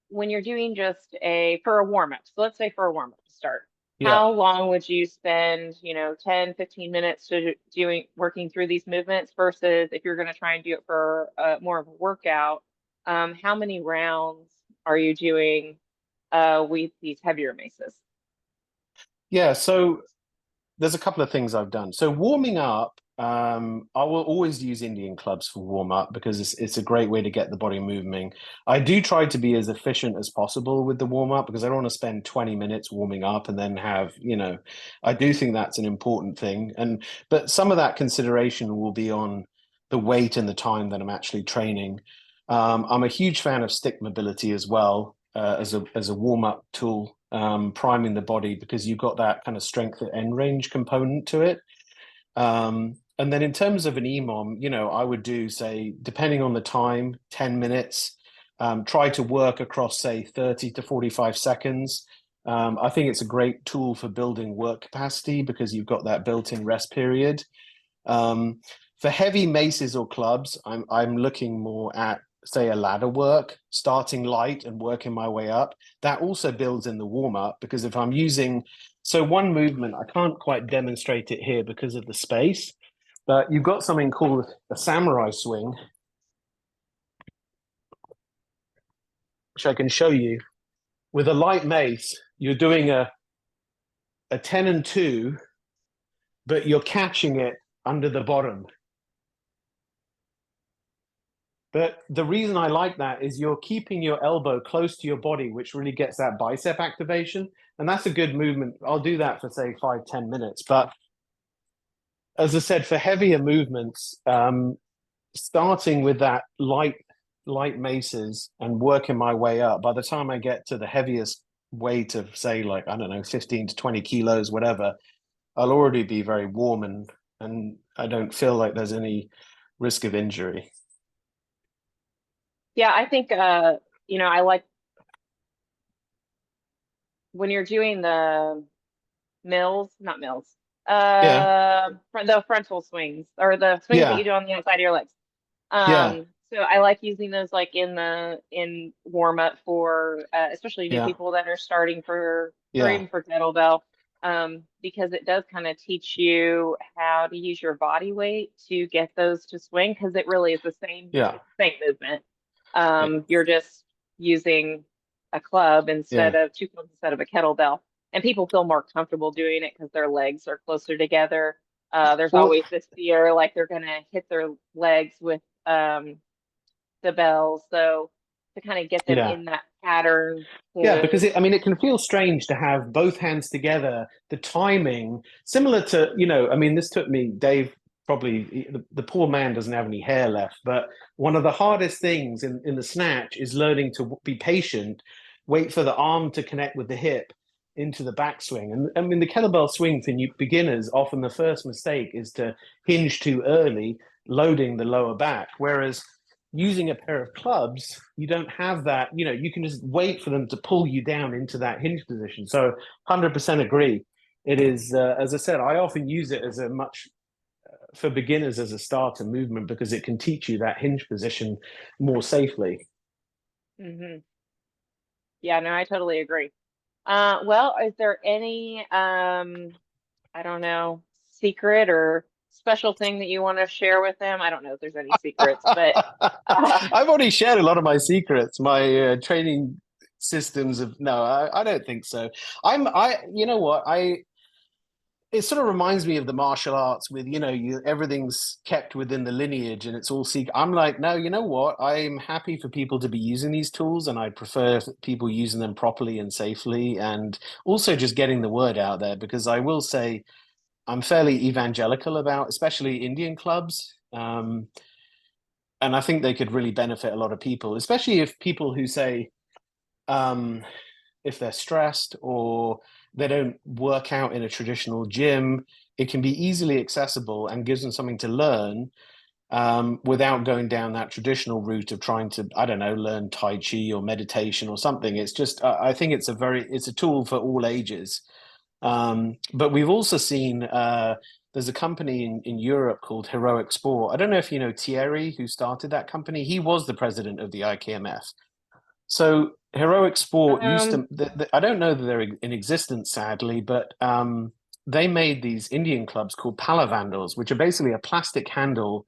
when you're doing just a for a warm up, so let's say for a warm up to start, Yeah. how long would you spend, 10, 15 minutes to doing working through these movements versus if you're going to try and do it for more of a workout, how many rounds are you doing with these heavier maces? Yeah. So there's a couple of things I've done. So warming up, I will always use Indian clubs for warm up because it's a great way to get the body moving. I do try to be as efficient as possible with the warm up because I don't want to spend 20 minutes warming up and then have, I do think that's an important thing. But some of that consideration will be on the weight and the time that I'm actually training. I'm a huge fan of stick mobility as well as a warm up tool, priming the body because you've got that kind of strength at end range component to it. And then in terms of an EMOM, I would do say, depending on the time, 10 minutes, try to work across, say, 30 to 45 seconds. I think it's a great tool for building work capacity because you've got that built-in rest period. Um, for heavy maces or clubs, I'm looking more at say a ladder work, starting light and working my way up. That also builds in the warm up because if I'm using so one movement, I can't quite demonstrate it here because of the space, but you've got something called a samurai swing, which I can show you. With a light mace, you're doing a 10 and 2 but you're catching it under the bottom. But the reason I like that is you're keeping your elbow close to your body, which really gets that bicep activation. And that's a good movement. I'll do that for say 5, 10 minutes. But as I said, for heavier movements, starting with that light maces and working my way up, by the time I get to the heaviest weight of say like, I don't know, 15 to 20 kilos, whatever, I'll already be very warm and I don't feel like there's any risk of injury. Yeah, I think I like when you're doing the not mills, Yeah, the frontal swings or the swings that you yeah, do on the outside of your legs. yeah, So I like using those like in warm up for especially new yeah, people that are starting or yeah, even for kettlebell, because it does kind of teach you how to use your body weight to get those to swing because it really is the yeah, same movement. You're just using a club yeah. instead of two clubs instead of a kettlebell, and people feel more comfortable doing it because their legs are closer together. There's Well, always this fear like they're gonna hit their legs with the bells. So to kind of get them yeah. in that pattern Yeah, because to I mean, it can feel strange to have both hands together, the timing, similar to, I mean, this took me, Dave, probably, the poor man doesn't have any hair left, but one of the hardest things in the snatch is learning to be patient, wait for the arm to connect with the hip into the backswing. And I mean, the kettlebell swing for new beginners, often the first mistake is to hinge too early, loading the lower back. Whereas using a pair of clubs, you don't have that. You can just wait for them to pull you down into that hinge position. So 100% agree. It is, as I said, I often use it as a much for beginners as a starter movement because it can teach you that hinge position more safely. hmm Yeah, no, I totally agree. Well, is there any I don't know, secret or special thing that you want to share with them? I don't know if there's any secrets, but uh, I've already shared a lot of my secrets, my training systems of no, I don't think so. You know what, it sort of reminds me of the martial arts with everything's kept within the lineage and it's all secret. I'm like, no, you know what, I'm happy for people to be using these tools and I prefer people using them properly and safely and also just getting the word out there because I will say I'm fairly evangelical about especially Indian clubs, and I think they could really benefit a lot of people, especially if people who say um, if they're stressed or they don't work out in a traditional gym, it can be easily accessible and gives them something to learn without going down that traditional route of trying to, I don't know, learn Tai Chi or meditation or something. It's just, I think it's a tool for all ages. But we've also seen, there's a company in Europe called Heroic Sport. I don't know if you know Thierry, who started that company. He was the president of the IKMF. So Heroic Sport used um, to, I don't know that they're in existence, sadly, but they made these Indian clubs called palavandals, which are basically a plastic handle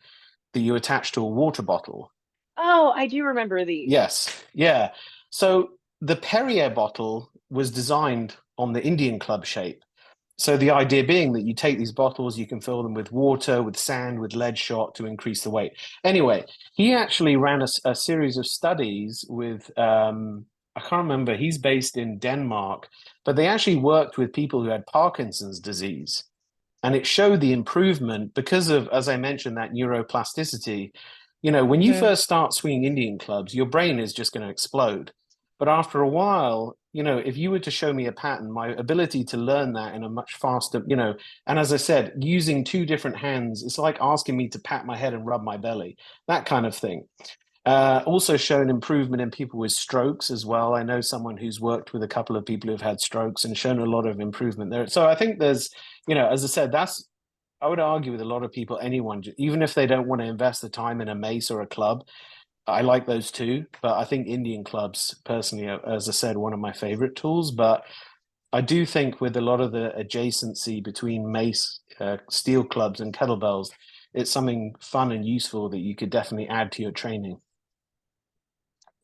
that you attach to a water bottle. oh, I do remember these. Yes, yeah. So the Perrier bottle was designed on the Indian club shape. So the idea being that you take these bottles, you can fill them with water, with sand, with lead shot to increase the weight. Anyway, he actually ran a series of studies with I can't remember, he's based in Denmark, but they actually worked with people who had Parkinson's disease. And it showed the improvement because of, as I mentioned, that neuroplasticity. When you hmm first start swinging Indian clubs, your brain is just going to explode. But after a while, if you were to show me a pattern, my ability to learn that in a much faster, and as I said, using two different hands, it's like asking me to pat my head and rub my belly, that kind of thing. Also shown improvement in people with strokes as well. I know someone who's worked with a couple of people who've had strokes and shown a lot of improvement there. So I think there's, as I said, I would argue with a lot of people, anyone, even if they don't want to invest the time in a mace or a club, I like those too. But I think Indian clubs, personally, as I said, one of my favorite tools. But I do think with a lot of the adjacency between mace, steel clubs, and kettlebells, it's something fun and useful that you could definitely add to your training.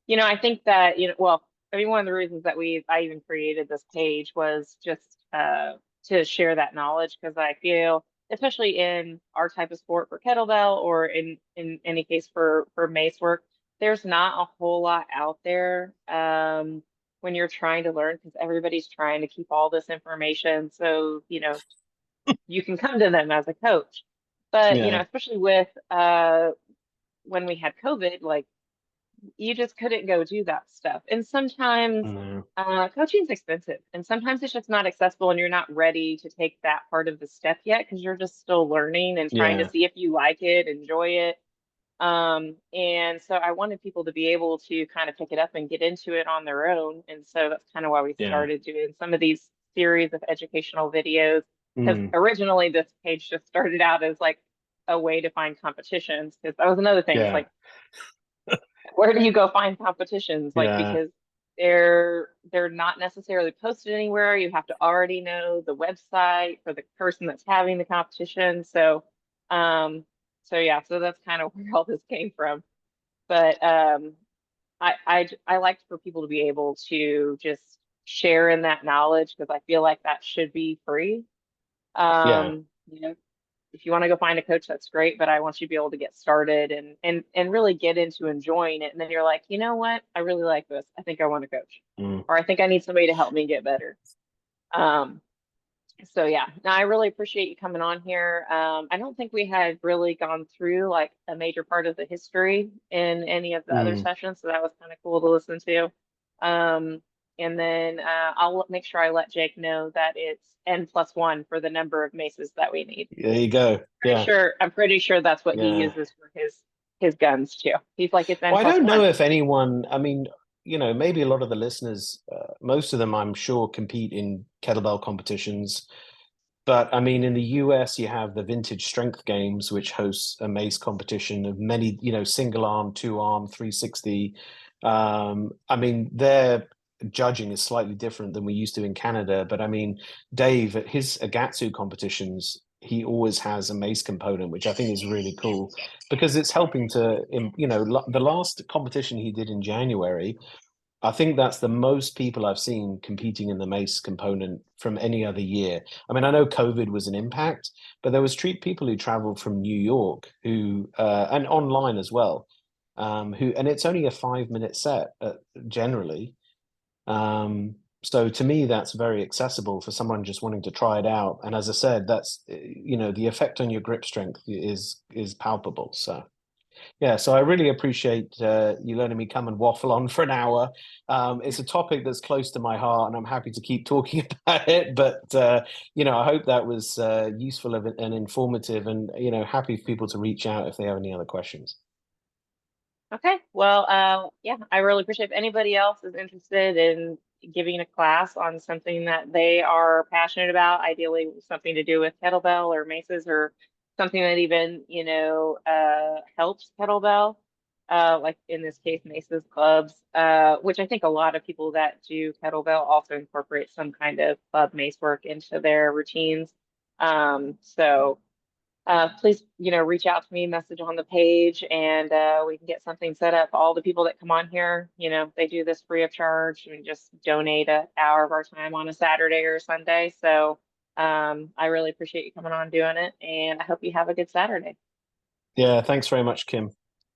I think that, well, I mean, one of the reasons that I even created this page was just to share that knowledge because I feel especially in our type of sport for kettlebell or in any case for mace work, there's not a whole lot out there when you're trying to learn because everybody's trying to keep all this information so you can come to them as a coach. But Yeah. especially with when we had COVID, like you just couldn't go do that stuff. And sometimes No. coaching is expensive, and sometimes it's just not accessible, and you're not ready to take that part of the step yet because you're just still learning and trying to Yeah. see if you like it, enjoy it. And so I wanted people to be able to kind of pick it up and get into it on their own. And so that's kind of why we Yeah. started doing some of these series of educational videos. Because Mm. originally this page just started out as like a way to find competitions. Because that was another thing. It's Yeah. like, where do you go find competitions? Like Yeah. because they're not necessarily posted anywhere. You have to already know the website for the person that's having the competition. Um, so yeah, so that's kind of where all this came from. But I liked for people to be able to just share in that knowledge because I feel like that should be free. Yeah. You know, if you want to go find a coach, that's great, but I want you to be able to get started and really get into enjoying it. And then you're like, you know what? I really like this. I think I want to coach, Mm. or I think I need somebody to help me get better. Um, so yeah, no, I really appreciate you coming on here. I don't think we had really gone through like a major part of the history in any of the other Mm. sessions, so that was kind of cool to listen to. Um, and then I'll make sure I let Jake know that it's N+1 for the number of maces that we need. There you go. Yeah. I'm pretty sure that's what he Yeah. uses for his guns too. He's like it's N Well, I plus don't know one. if anyone, I mean, maybe a lot of the listeners, most of them, I'm sure, compete in kettlebell competitions. But I mean, in the US, you have the Vintage Strength Games, which hosts a mace competition of many, single arm, two arm, 360. I mean, their judging is slightly different than we used to in Canada. But I mean, Dave, at his Agatsu competitions, he always has a mace component, which I think is really cool because it's helping to, the last competition he did in January, I think that's the most people I've seen competing in the mace component from any other year. I mean, I know COVID was an impact, but there was people who traveled from New York who and online as well, and it's only a 5 minute set generally. So to me, that's very accessible for someone just wanting to try it out. And as I said, that's the effect on your grip strength is palpable. So. Yeah, so I really appreciate you letting me come and waffle on for an hour. It's a topic that's close to my heart, and I'm happy to keep talking about it. But I hope that was useful and informative, and happy for people to reach out if they have any other questions. Okay. Well, yeah, I really appreciate if anybody else is interested in giving a class on something that they are passionate about, ideally something to do with kettlebell or maces or something that even, helps kettlebell, like in this case, maces, clubs, which I think a lot of people that do kettlebell also incorporate some kind of club mace work into their routines. So please, reach out to me, message on the page, and we can get something set up. All the people that come on here, they do this free of charge. We just donate an hour of our time on a Saturday or a Sunday. So I really appreciate you coming on doing it, and I hope you have a good Saturday. Yeah, thanks very much, Kim.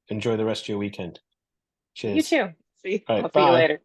Enjoy the rest of your weekend. You Cheers. too. See, All I'll right, see you bye. later.